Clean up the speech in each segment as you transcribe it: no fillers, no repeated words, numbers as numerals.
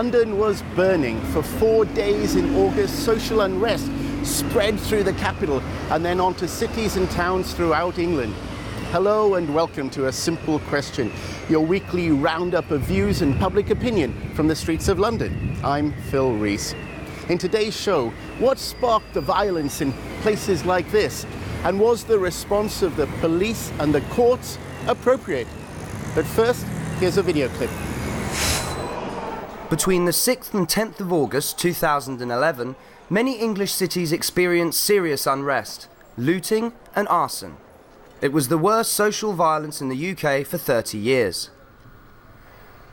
London was burning. For 4 days in August, social unrest spread through the capital and then on to cities and towns throughout England. Hello and welcome to A Simple Question, your weekly roundup of views and public opinion from the streets of London. I'm Phil Rees. In today's show, what sparked the violence in places like this? And was the response of the police and the courts appropriate? But first, here's a video clip. Between the 6th and 10th of August 2011, many English cities experienced serious unrest, looting and arson. It was the worst social violence in the UK for 30 years.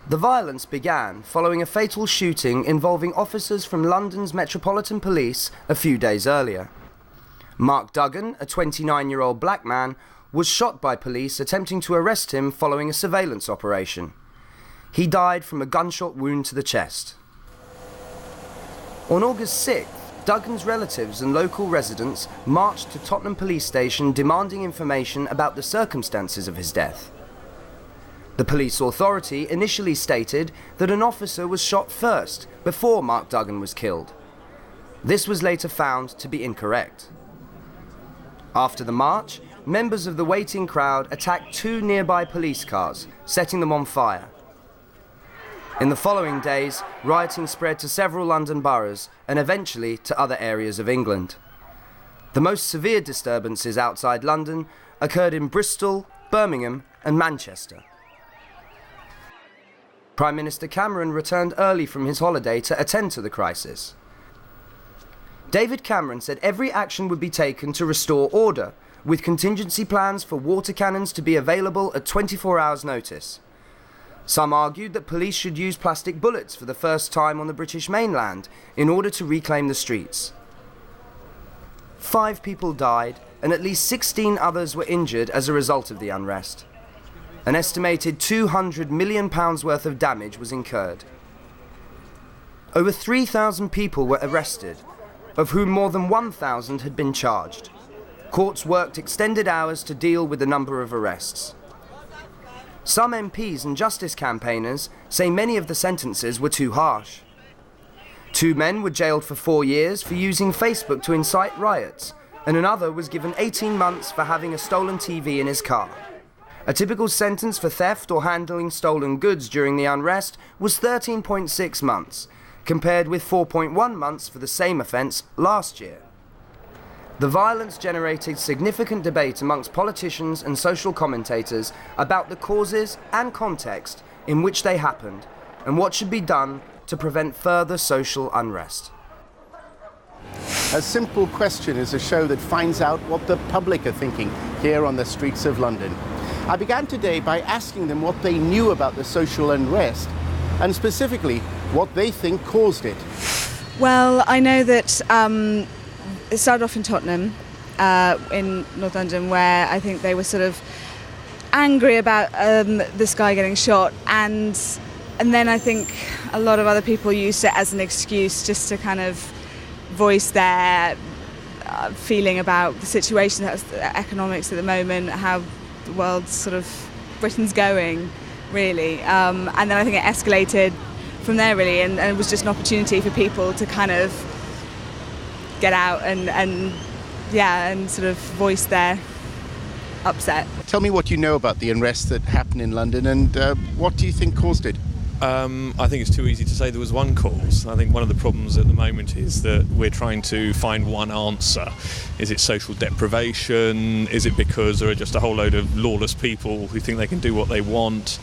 The violence began following a fatal shooting involving officers from London's Metropolitan Police a few days earlier. Mark Duggan, a 29-year-old black man, was shot by police attempting to arrest him following a surveillance operation. He died from a gunshot wound to the chest. On August 6th, Duggan's relatives and local residents marched to Tottenham police station demanding information about the circumstances of his death. The police authority initially stated that an officer was shot first before Mark Duggan was killed. This was later found to be incorrect. After the march, members of the waiting crowd attacked 2 nearby police cars, setting them on fire. In the following days, rioting spread to several London boroughs and eventually to other areas of England. The most severe disturbances outside London occurred in Bristol, Birmingham and Manchester. Prime Minister Cameron returned early from his holiday to attend to the crisis. David Cameron said every action would be taken to restore order, with contingency plans for water cannons to be available at 24 hours' notice. Some argued that police should use plastic bullets for the first time on the British mainland in order to reclaim the streets. 5 people died and at least 16 others were injured as a result of the unrest. An estimated £200 million worth of damage was incurred. Over 3,000 people were arrested, of whom more than 1,000 had been charged. Courts worked extended hours to deal with the number of arrests. Some MPs and justice campaigners say many of the sentences were too harsh. 2 men were jailed for 4 years for using Facebook to incite riots, and another was given 18 months for having a stolen TV in his car. A typical sentence for theft or handling stolen goods during the unrest was 13.6 months, compared with 4.1 months for the same offence last year. The violence generated significant debate amongst politicians and social commentators about the causes and context in which they happened and what should be done to prevent further social unrest. A Simple Question is a show that finds out what the public are thinking here on the streets of London. I began today by asking them what they knew about the social unrest and specifically what they think caused it. Well, I know that it started off in Tottenham, in North London, where I think they were sort of angry about this guy getting shot, and then I think a lot of other people used it as an excuse just to kind of voice their feeling about the situation, that's the economics at the moment, how the world's sort of Britain's going, really, and then I think it escalated from there, really, and it was just an opportunity for people to kind of get out and sort of voice their upset. Tell me what you know about the unrest that happened in London and what do you think caused it? I think it's too easy to say there was one cause. I think one of the problems at the moment is that we're trying to find one answer. Is it social deprivation? Is it because there are just a whole load of lawless people who think they can do what they want?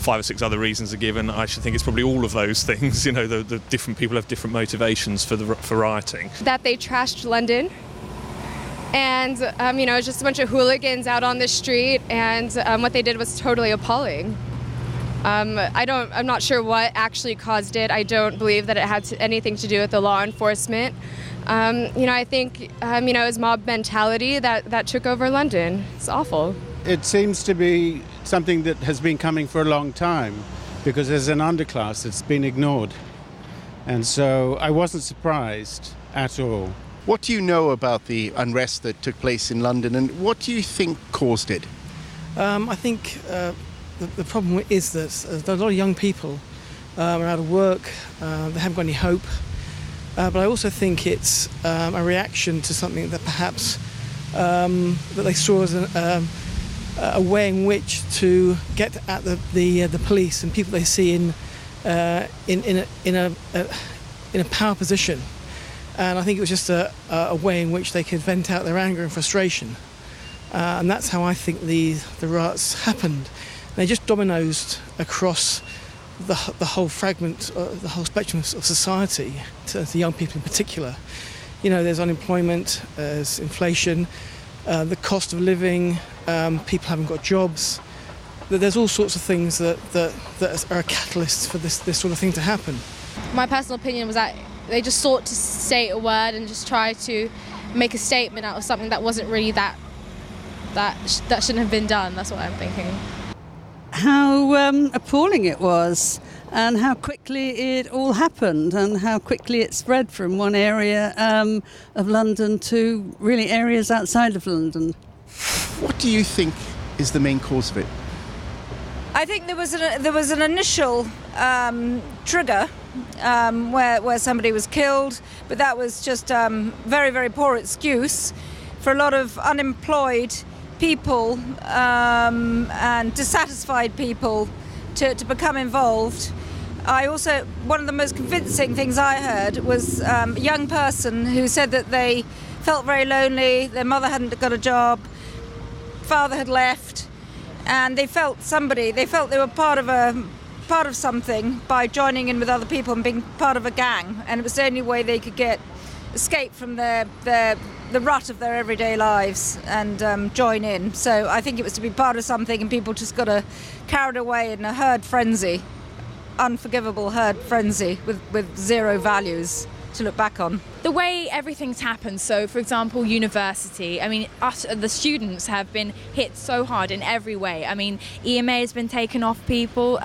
5 or 6 other reasons are given. I should think it's probably all of those things. You know, the different people have different motivations for rioting. That they trashed London, and it was just a bunch of hooligans out on the street, and what they did was totally appalling. I'm not sure what actually caused it. I don't believe that it had anything to do with the law enforcement. I think it was mob mentality that took over London. It's awful. It seems to be something that has been coming for a long time because there's an underclass that's been ignored. And so I wasn't surprised at all. What do you know about the unrest that took place in London and what do you think caused it? I think the problem is that there are a lot of young people are out of work, they haven't got any hope. But I also think it's a reaction to something that perhaps that they saw as a way in which to get at the police and people they see in a power position. And I think it was just a way in which they could vent out their anger and frustration. And that's how I think the riots happened. They just dominoed across the whole fragment, the whole spectrum of society, to the young people in particular. You know, there's unemployment, there's inflation, the cost of living, people haven't got jobs. There's all sorts of things that are a catalyst for this sort of thing to happen. My personal opinion was that they just sought to say a word and just try to make a statement out of something that wasn't really that shouldn't have been done. That's what I'm thinking. How appalling it was, and how quickly it all happened, and how quickly it spread from one area of London to really areas outside of London. What do you think is the main cause of it? I think there was an initial trigger where somebody was killed, but that was just very, very poor excuse for a lot of unemployed people and dissatisfied people to become involved. One of the most convincing things I heard was a young person who said that they felt very lonely, their mother hadn't got a job, father had left, and they felt they were part of something by joining in with other people and being part of a gang, and it was the only way they could escape from the rut of their everyday lives and join in. So I think it was to be part of something, and people just got carried away in a herd frenzy, unforgivable herd frenzy with zero values to look back on. The way everything's happened, so for example university, I mean the students have been hit so hard in every way. I mean EMA has been taken off people,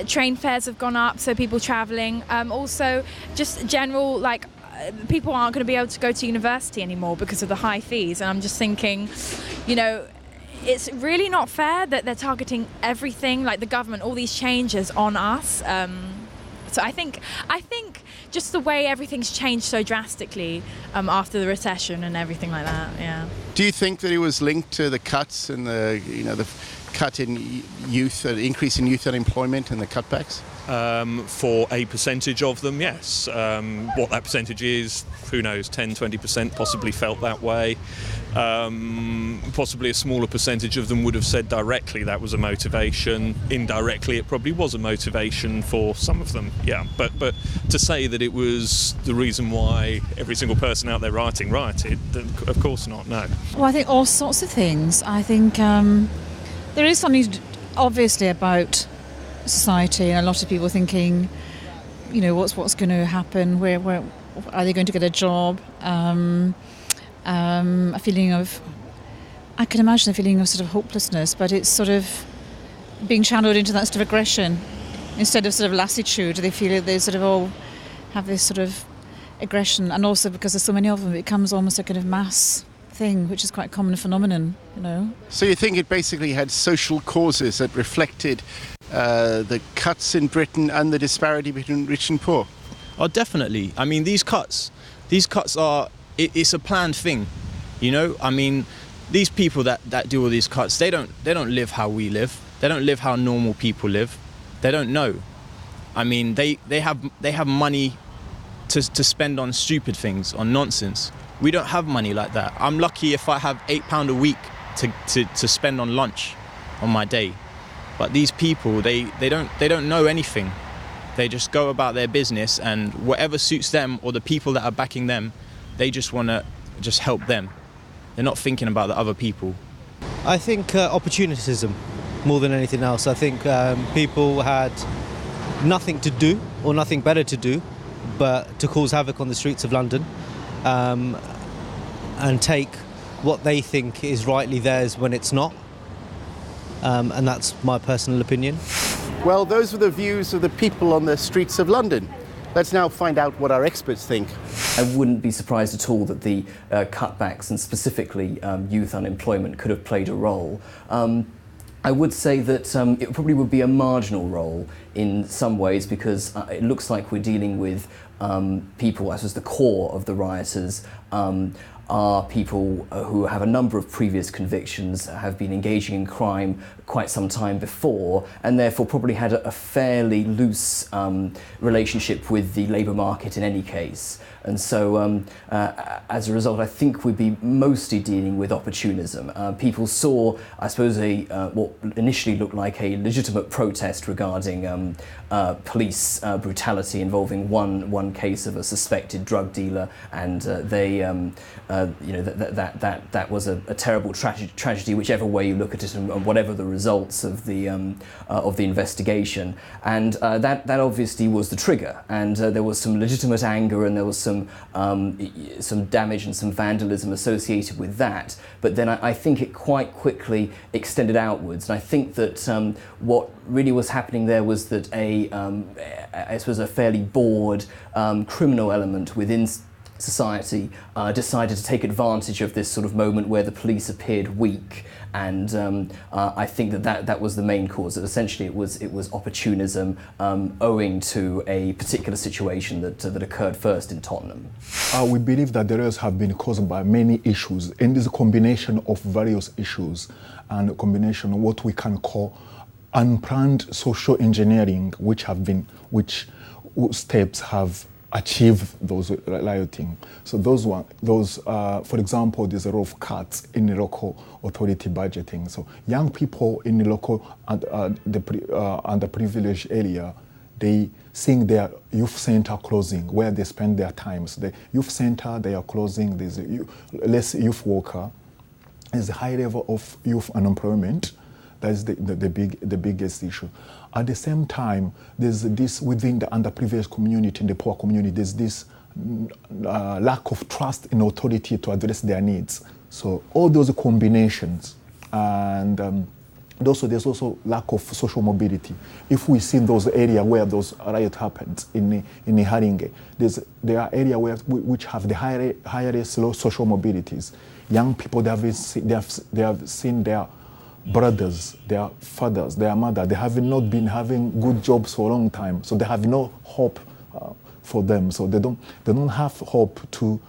train fares have gone up, so people travelling, also just general people aren't going to be able to go to university anymore because of the high fees, and I'm just thinking, you know, it's really not fair that they're targeting everything, like the government, all these changes on us. So I think just the way everything's changed so drastically after the recession and everything like that. Yeah. Do you think that it was linked to the cuts and the cut in youth, increase in youth unemployment and the cutbacks? For a percentage of them, yes. What that percentage is, who knows, 10-20% possibly felt that way. Possibly a smaller percentage of them would have said directly that was a motivation. Indirectly, it probably was a motivation for some of them, yeah. But to say that it was the reason why every single person out there rioted, of course not, no. Well, I think all sorts of things. I think there is something obviously about society, and a lot of people thinking, you know, what's going to happen, where are they going to get a job, a feeling of, I can imagine a feeling of sort of hopelessness, but it's sort of being channeled into that sort of aggression instead of sort of lassitude. They feel that they sort of all have this sort of aggression, and also because there's so many of them, it becomes almost a kind of mass thing, which is quite a common phenomenon, you know. So you think it basically had social causes that reflected the cuts in Britain and the disparity between rich and poor? Oh, definitely. I mean, these cuts are, it's a planned thing, you know. I mean, these people that do all these cuts, they don't live how we live. They don't live how normal people live. They don't know. I mean, they have money to spend on stupid things, on nonsense. We don't have money like that. I'm lucky if I have £8 a week to spend on lunch on my day. But these people, they don't know anything. They just go about their business, and whatever suits them or the people that are backing them, they just want to just help them. They're not thinking about the other people. I think opportunism more than anything else. I think people had nothing to do or nothing better to do but to cause havoc on the streets of London and take what they think is rightly theirs when it's not. And that's my personal opinion. Well, those were the views of the people on the streets of London. Let's now find out what our experts think. I wouldn't be surprised at all that the cutbacks and specifically youth unemployment could have played a role. I would say that it probably would be a marginal role in some ways, because it looks like we're dealing with people, I suppose the core of the rioters are people who have a number of previous convictions, have been engaging in crime quite some time before, and therefore probably had a fairly loose relationship with the labour market in any case. And so as a result, I think we'd be mostly dealing with opportunism. People saw, I suppose, what initially looked like a legitimate protest regarding police brutality involving one case of a suspected drug dealer, and that was a terrible tragedy, whichever way you look at it, and whatever the results of the investigation. And that obviously was the trigger, and there was some legitimate anger, and there was some damage and some vandalism associated with that. But then I think it quite quickly extended outwards, and I think that what really was happening there was that I suppose a fairly bored criminal element within society decided to take advantage of this sort of moment where the police appeared weak, and I think that was the main cause. That essentially it was opportunism owing to a particular situation that occurred first in Tottenham. We believe that the riots have been caused by many issues, and this combination of various issues and a combination of what we can call unplanned social engineering, which steps have achieve those rioting. So for example, there's a lot of cuts in the local authority budgeting. So young people in the local underprivileged area, they seeing their youth center closing, where they spend their time. So the youth center, they are closing. There's less youth worker. There's a high level of youth unemployment. That is the biggest issue. At the same time, there's this within the underprivileged community, in the poor community, there's this lack of trust in authority to address their needs. So all those combinations, and there's also lack of social mobility. If we see those areas where those riot happens in Haringe, there are areas which have the highest social mobilities. Young people, they have seen their brothers, their fathers, their mother, they have not been having good jobs for a long time, so they have no hope for them. So they don't have hope they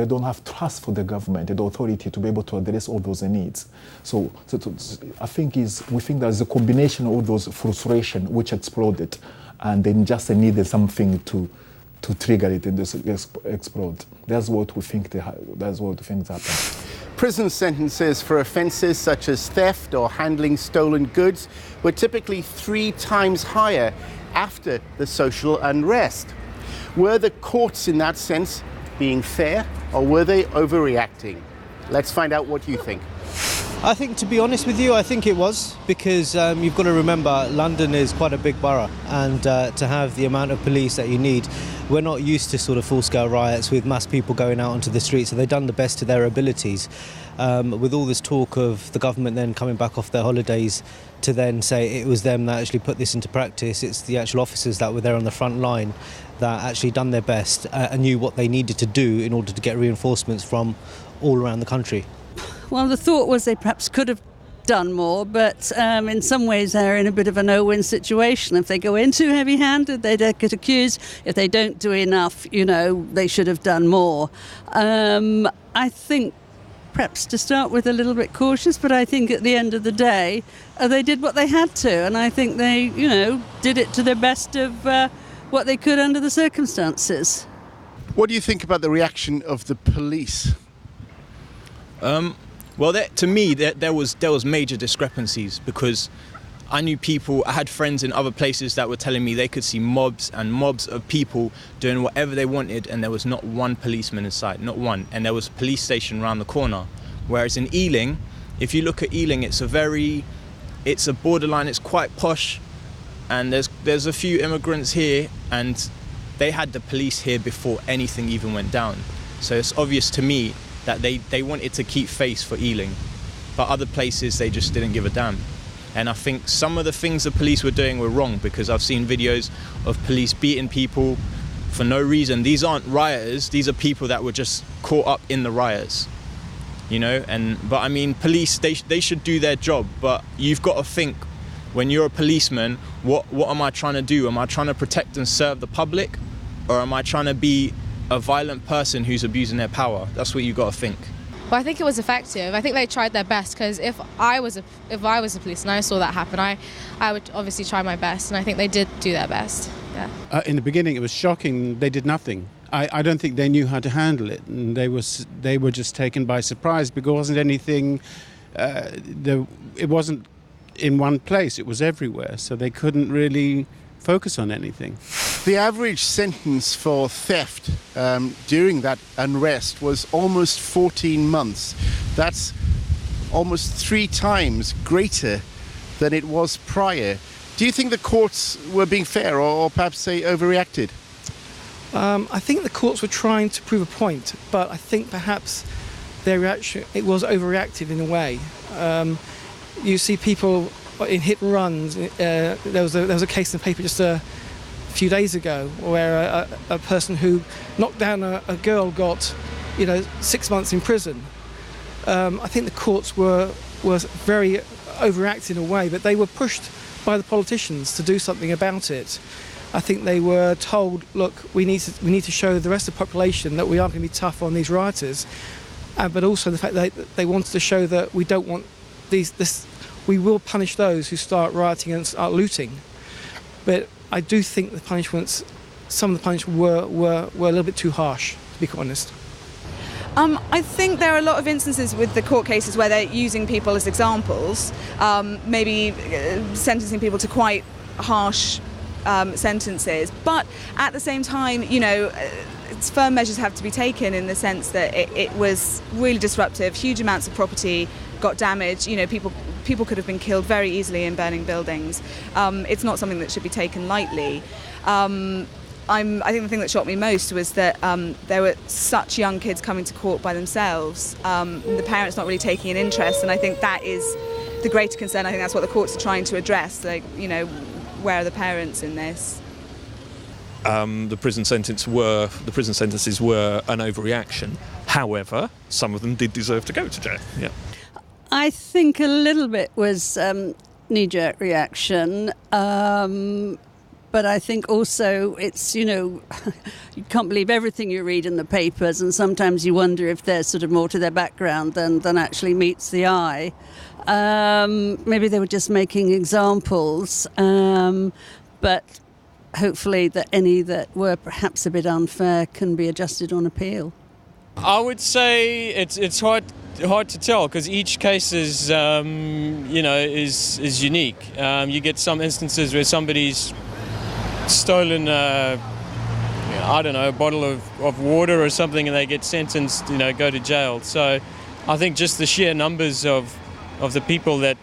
don't have trust for the government and the authority to be able to address all those needs. So I think we think there's a combination of all those frustration which exploded, and then just needed something to trigger it and just explode. That's what we think happened. Prison sentences for offences such as theft or handling stolen goods were typically 3 times higher after the social unrest. Were the courts in that sense being fair, or were they overreacting? Let's find out what you think. I think, to be honest with you, I think it was, because you've got to remember London is quite a big borough, and to have the amount of police that you need, we're not used to sort of full-scale riots with mass people going out onto the streets, so they've done the best to their abilities. With all this talk of the government then coming back off their holidays to then say it was them that actually put this into practice, it's the actual officers that were there on the front line that actually done their best and knew what they needed to do in order to get reinforcements from all around the country. Well, the thought was they perhaps could have done more, but in some ways they're in a bit of a no-win situation. If they go in too heavy-handed, they get accused. If they don't do enough, they should have done more. I think perhaps to start with a little bit cautious, but I think at the end of the day they did what they had to, and I think they, did it to their best of what they could under the circumstances. What do you think about the reaction of the police? Well, to me, there was major discrepancies, because I knew people, I had friends in other places that were telling me they could see mobs and mobs of people doing whatever they wanted, and there was not one policeman in sight, not one. And there was a police station around the corner. Whereas in Ealing, if you look at Ealing, it's a borderline, it's quite posh, and there's a few immigrants here, and they had the police here before anything even went down. So it's obvious to me that they wanted to keep face for Ealing, but other places they just didn't give a damn. And I think some of the things the police were doing were wrong, because I've seen videos of police beating people for no reason. These aren't rioters, these are people that were just caught up in the riots. you know. But I mean, police, they should do their job, but you've got to think, when you're a policeman, what am I trying to do? Am I trying to protect and serve the public, or am I trying to be a violent person who's abusing their power? That's what you've got to think. Well, I think it was effective. I think they tried their best, because if I was a police and I saw that happen, I would obviously try my best, and I think they did do their best. Yeah. In the beginning, it was shocking. They did nothing. I don't think they knew how to handle it, and they were just taken by surprise, because it wasn't anything. It wasn't in one place. It was everywhere, so they couldn't really focus on anything. The average sentence for theft during that unrest was almost 14 months. That's almost 3 times greater than it was prior. Do you think the courts were being fair, or perhaps they overreacted? I think the courts were trying to prove a point, but I think perhaps their reaction, it was overreactive in a way. You see people in hit and runs. There was a case in the paper just a few days ago where a person who knocked down a girl got 6 months in prison. I think the courts were very overreacting in a way, but they were pushed by the politicians to do something about it. I think they were told, look, we need to show the rest of the population that we aren't going to be tough on these rioters, but also the fact that they wanted to show that we don't want we will punish those who start rioting and start looting. But I do think some of the punishments were a little bit too harsh, to be quite honest. I think there are a lot of instances with the court cases where they're using people as examples, maybe sentencing people to quite harsh sentences. But at the same time, firm measures have to be taken in the sense that it was really disruptive. Huge amounts of property got damaged. People could have been killed very easily in burning buildings. It's not something that should be taken lightly. I think the thing that shocked me most was that there were such young kids coming to court by themselves, the parents not really taking an interest, and I think that is the greater concern. I think that's what the courts are trying to address, where are the parents in this? The prison sentences were an overreaction. However, some of them did deserve to go to jail. Yeah. I think a little bit was knee-jerk reaction. But I think also it's, you can't believe everything you read in the papers, and sometimes you wonder if there's sort of more to their background than actually meets the eye. Maybe they were just making examples, but hopefully that any that were perhaps a bit unfair can be adjusted on appeal. I would say it's hard to tell, because each case is is unique. You get some instances where somebody's stolen a bottle of water or something, and they get sentenced, go to jail. So I think just the sheer numbers of the people that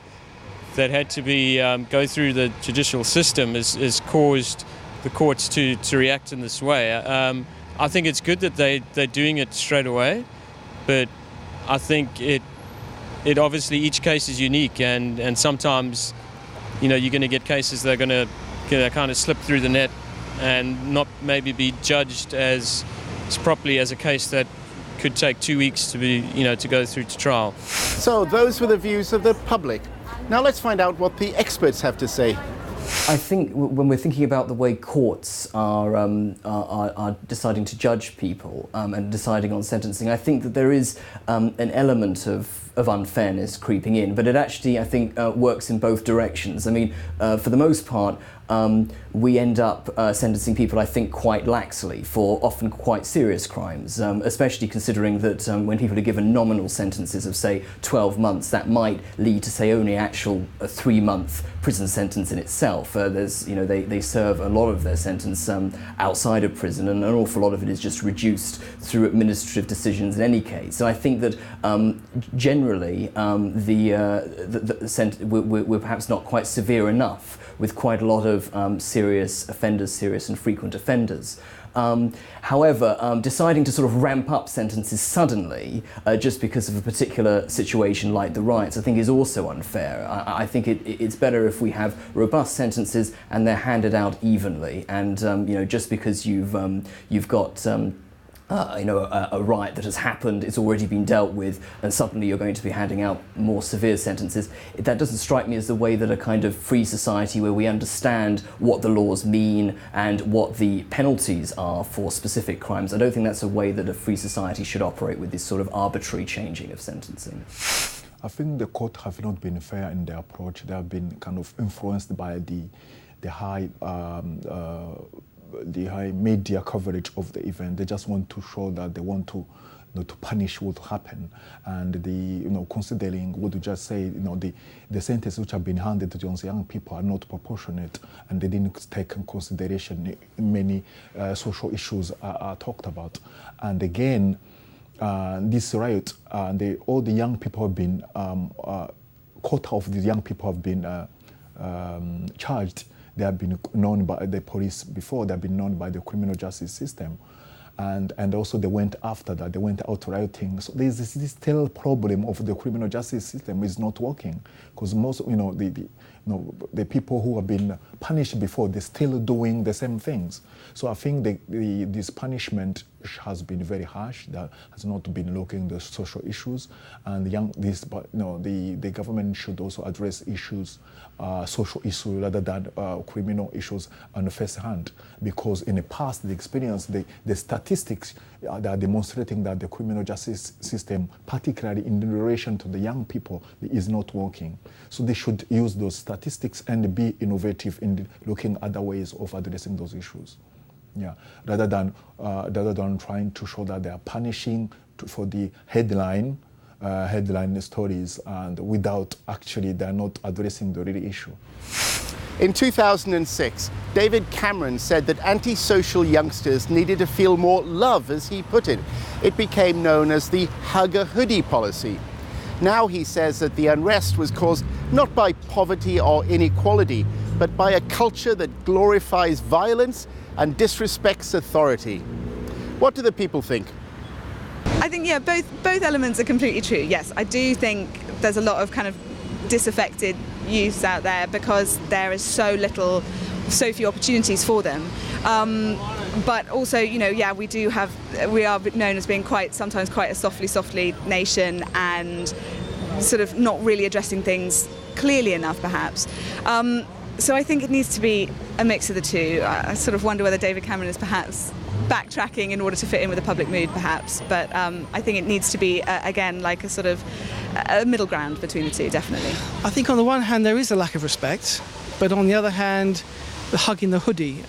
had to be go through the judicial system has caused the courts to react in this way. I think it's good that they're doing it straight away, but I think it obviously each case is unique, and sometimes you're going to get cases that are going to kind of slip through the net and not maybe be judged as properly as a case that could take 2 weeks to be to go through to trial. So those were the views of the public. Now let's find out what the experts have to say. I think when we're thinking about the way courts are deciding to judge people and deciding on sentencing, I think that there is an element of unfairness creeping in, but it actually, I think, works in both directions. I mean, for the most part, we end up sentencing people, I think, quite laxly for often quite serious crimes, especially considering that when people are given nominal sentences of, say, 12 months, that might lead to, say, only actual 3-month prison sentence in itself. They serve a lot of their sentence outside of prison, and an awful lot of it is just reduced through administrative decisions in any case. So I think that generally we're perhaps not quite severe enough, with quite a lot of serious offenders, serious and frequent offenders. However, deciding to sort of ramp up sentences suddenly just because of a particular situation like the riots, I think is also unfair. I think it's better if we have robust sentences and they're handed out evenly. And just because you've got a riot that has happened, it's already been dealt with, and suddenly you're going to be handing out more severe sentences. That doesn't strike me as the way that a kind of free society where we understand what the laws mean and what the penalties are for specific crimes. I don't think that's a way that a free society should operate, with this sort of arbitrary changing of sentencing. I think the court have not been fair in their approach. They have been kind of influenced by the high media coverage of the event. They just want to show that they want to, to punish what happened, and considering what you just said, the sentences which have been handed to those young people are not proportionate, and they didn't take in consideration many social issues are talked about. And again, this riot, all the young people have been quota of the young people have been charged. They have been known by the police before. They have been known by the criminal justice system, and also they went after that. They went out rioting. So there's this still problem of the criminal justice system is not working, because most the people who have been punished before, they're still doing the same things. So I think this punishment has been very harsh. That has not been looking at the social issues, and the government should also address issues, social issues rather than criminal issues on the first hand. Because in the past, the experience, the statistics that are demonstrating that the criminal justice system, particularly in relation to the young people, is not working. So they should use those statistics and be innovative in looking at other ways of addressing those issues. Yeah, rather than trying to show that they are punishing for the headline stories, and without actually they're not addressing the real issue. In 2006, David Cameron said that antisocial youngsters needed to feel more love, as he put it. It became known as the hug a hoodie policy. Now he says that the unrest was caused not by poverty or inequality, but by a culture that glorifies violence and disrespects authority. What do the people think? I think, yeah, both elements are completely true. Yes, I do think there's a lot of kind of disaffected youths out there because there is so few opportunities for them. But also, we are known as being sometimes quite a softly nation, and sort of not really addressing things clearly enough, perhaps. So I think it needs to be a mix of the two. I sort of wonder whether David Cameron is perhaps backtracking in order to fit in with the public mood, perhaps. But I think it needs to be, again, like a sort of a middle ground between the two, definitely. I think on the one hand there is a lack of respect, but on the other hand, the hugging the hoodie.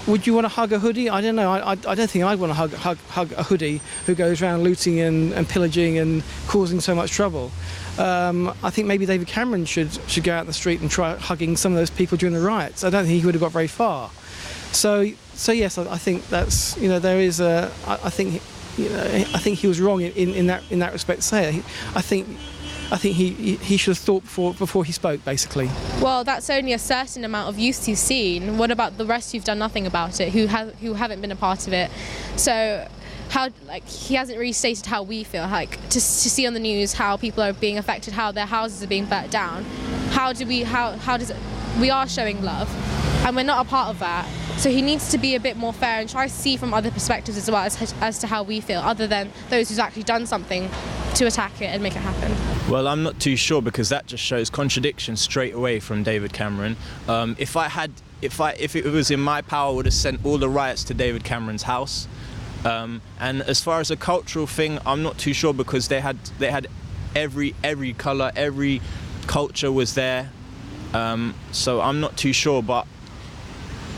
Would you want to hug a hoodie? I don't know. I don't think I'd want to hug a hoodie who goes around looting and pillaging and causing so much trouble. I think maybe David Cameron should go out in the street and try hugging some of those people during the riots. I don't think he would have got very far. So yes, I think that's, there is a. I think he was wrong in that respect to say it. I think he should have thought before he spoke, basically. Well, that's only a certain amount of youth he's seen. What about the rest who've done nothing about it, who haven't been a part of it? So he hasn't really stated how we feel, to see on the news how people are being affected, how their houses are being burnt down. We are showing love, and we're not a part of that. So he needs to be a bit more fair and try to see from other perspectives as well as to how we feel, other than those who's actually done something to attack it and make it happen. Well, I'm not too sure, because that just shows contradiction straight away from David Cameron. If it was in my power, I would have sent all the riots to David Cameron's house. And as far as a cultural thing, I'm not too sure, because they had every colour, every culture was there. So I'm not too sure, but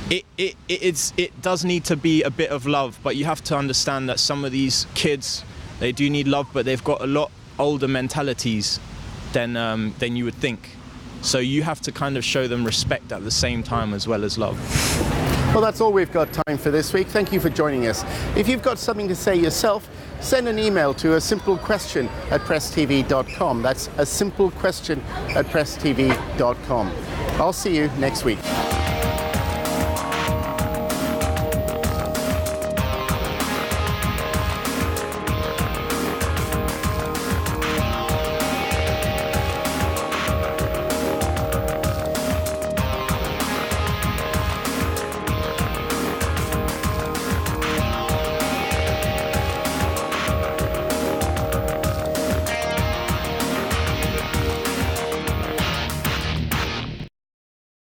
it does need to be a bit of love. But you have to understand that some of these kids, they do need love, but they've got a lot older mentalities than you would think. So you have to kind of show them respect at the same time as well as love. Well, that's all we've got time for this week. Thank you for joining us. If you've got something to say yourself, send an email to asimplequestion@presstv.com. That's asimplequestion@presstv.com. I'll see you next week.